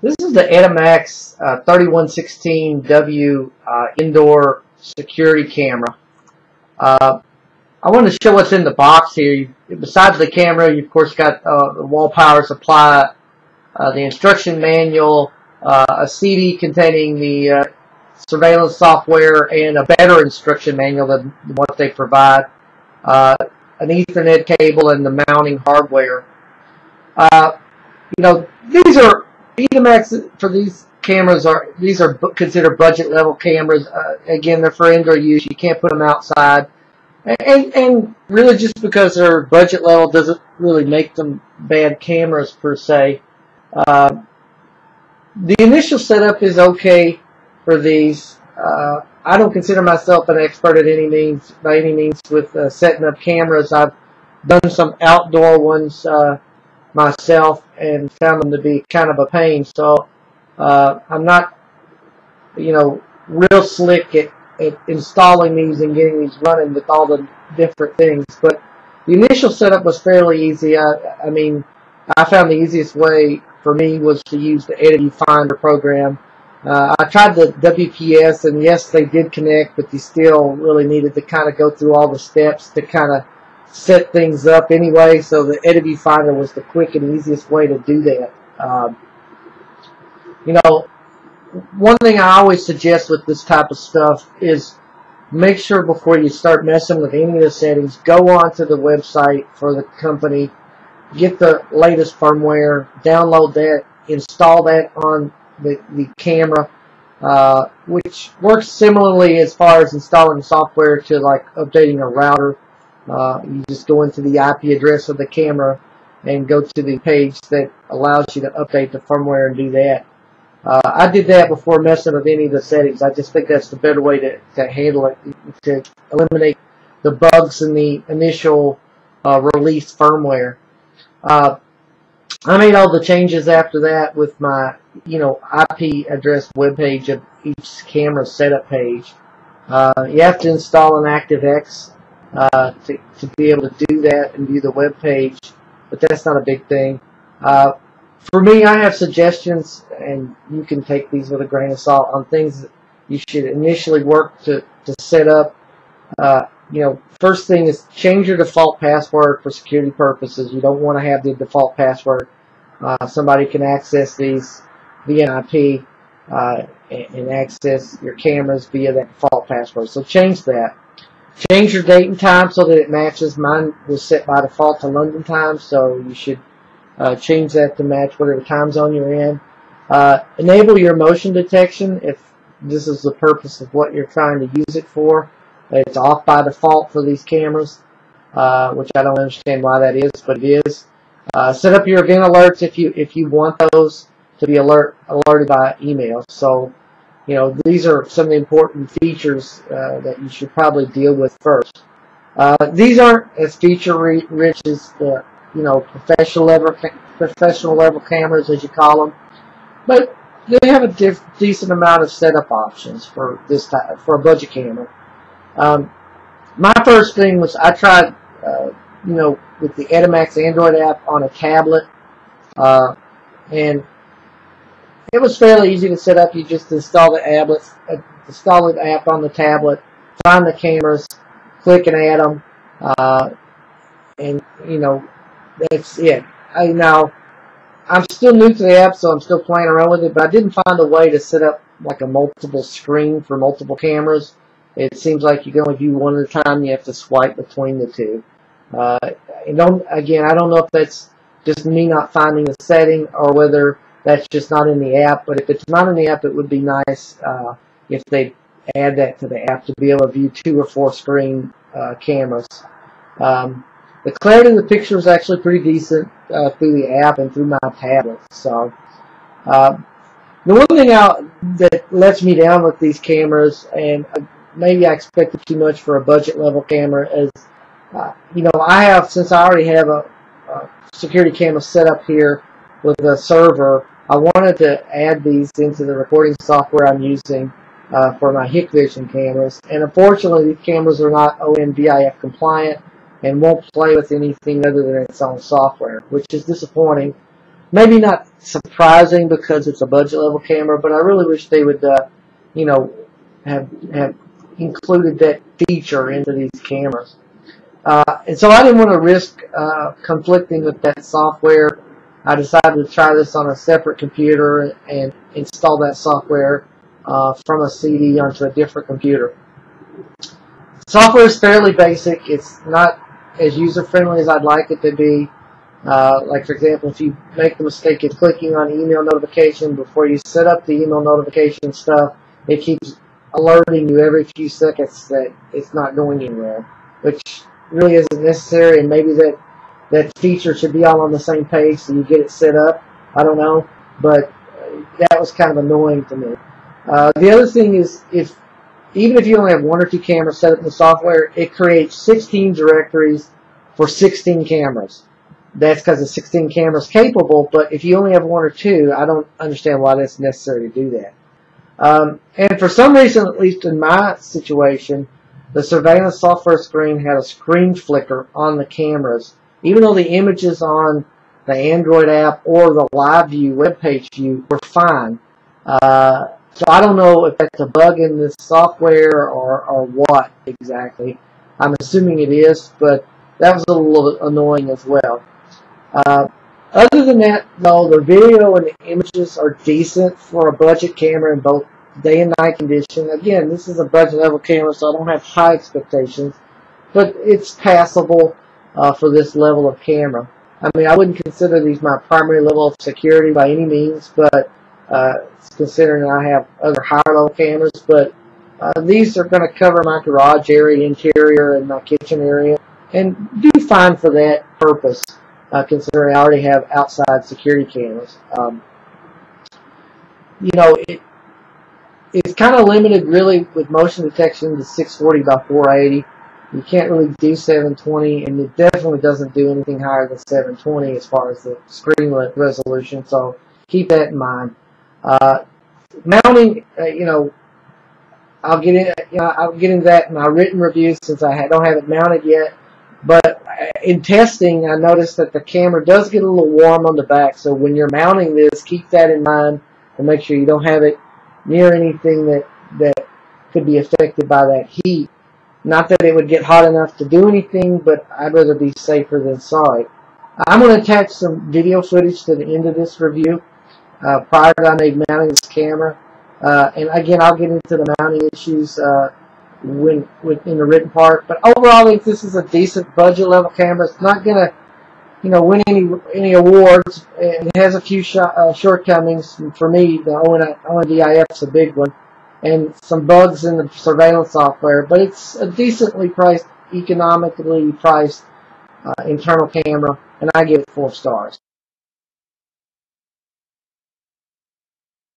This is the Edimax 3116W indoor security camera. I want to show what's in the box here. Besides the camera, you of course got the wall power supply, the instruction manual, a CD containing the surveillance software, and a better instruction manual than what they provide, an Ethernet cable, and the mounting hardware. These are Edimax for these cameras these are considered budget level cameras. Again, they're for indoor use. You can't put them outside. And really, just because they're budget level doesn't really make them bad cameras per se. The initial setup is okay for these. I don't consider myself an expert by any means with setting up cameras. I've done some outdoor ones myself and found them to be kind of a pain. So I'm not, real slick at installing these and getting these running with all the different things, but the initial setup was fairly easy. I mean, I found the easiest way for me was to use the Edimax program. I tried the WPS, and yes, they did connect, but you still really needed to kind of go through all the steps to kind of set things up anyway, so the Edimax was the quick and easiest way to do that. One thing I always suggest with this type of stuff is make sure before you start messing with any of the settings, go onto the website for the company, get the latest firmware, download that, install that on the camera, which works similarly as far as installing software to like updating a router. You just go into the IP address of the camera and go to the page that allows you to update the firmware and do that. I did that before messing with any of the settings. I just think that's the better way to handle it, to eliminate the bugs in the initial release firmware. I made all the changes after that with my IP address web page of each camera setup page. You have to install an ActiveX to be able to do that and view the web page, but that's not a big thing. For me, I have suggestions, and you can take these with a grain of salt, on things that you should initially work to set up. First thing is change your default password for security purposes. You don't want to have the default password. Somebody can access these via IP and access your cameras via that default password. So change that. Change your date and time so that it matches. Mine was set by default to London time, so you should change that to match whatever time zone you're in. Enable your motion detection if this is the purpose of what you're trying to use it for. It's off by default for these cameras, which I don't understand why that is, but it is. Set up your event alerts if you want those to be alerted by email. So, these are some of the important features that you should probably deal with first. These aren't as feature-rich as the professional level cameras, as you call them, but they have a decent amount of setup options for this type, for a budget camera. My first thing was I tried, with the Edimax Android app on a tablet, and it was fairly easy to set up. You just install the app on the tablet, find the cameras, click and add them, and that's it. I'm still new to the app, so I'm still playing around with it, but I didn't find a way to set up like a multiple screen for multiple cameras. It seems like you can only view one at a time. You have to swipe between the two. I don't know if that's just me not finding the setting or whether that's just not in the app, but if it's not in the app, it would be nice if they add that to the app to be able to view 2 or 4 screen cameras. The clarity of the picture is actually pretty decent through the app and through my tablet. So the one thing that lets me down with these cameras, and maybe I expected too much for a budget level camera, is since I already have a security camera set up here with a server, I wanted to add these into the recording software I'm using for my Hikvision cameras, and unfortunately these cameras are not ONVIF compliant and won't play with anything other than its own software, which is disappointing. Maybe not surprising because it's a budget level camera, but I really wish they would, you know, have included that feature into these cameras. And so I didn't want to risk conflicting with that software. I decided to try this on a separate computer and install that software from a CD onto a different computer. Software is fairly basic. It's not as user-friendly as I'd like it to be. Like, for example, if you make the mistake of clicking on email notification before you set up the email notification stuff, it keeps alerting you every few seconds that it's not going anywhere, which really isn't necessary, and maybe that feature should be all on the same page so you get it set up. I don't know, but that was kind of annoying to me. The other thing is, even if you only have 1 or 2 cameras set up in the software, it creates 16 directories for 16 cameras. That's because the 16 cameras capable, but if you only have 1 or 2, I don't understand why that's necessary to do that. And for some reason, at least in my situation, the surveillance software screen had a screen flicker on the cameras, even though the images on the Android app or the live view web page view were fine. So I don't know if that's a bug in this software or what exactly. I'm assuming it is, but that was a little annoying as well. Other than that, though, the video and the images are decent for a budget camera in both day and night condition. Again, this is a budget level camera, so I don't have high expectations, but it's passable for this level of camera. I mean, I wouldn't consider these my primary level of security by any means, but considering I have other higher level cameras, but these are going to cover my garage area, interior, and my kitchen area, and do fine for that purpose. Considering I already have outside security cameras. You know, it's kind of limited really with motion detection to 640 by 480. You can't really do 720, and it definitely doesn't do anything higher than 720 as far as the screen resolution, so keep that in mind. Mounting, you know, I'll get into that in my written review since I don't have it mounted yet. But in testing, I noticed that the camera does get a little warm on the back. So when you're mounting this, keep that in mind and make sure you don't have it near anything that could be affected by that heat. Not that it would get hot enough to do anything, but I'd rather be safer than sorry. I'm going to attach some video footage to the end of this review prior to I made mounting this camera. And again, I'll get into the mounting issues in the written part, but overall, I think this is a decent budget level camera. It's not gonna, you know, win any awards. It has a few shortcomings. For me, the ONDIF is a big one, and some bugs in the surveillance software. But it's a decently priced, economically priced internal camera, and I give it 4 stars.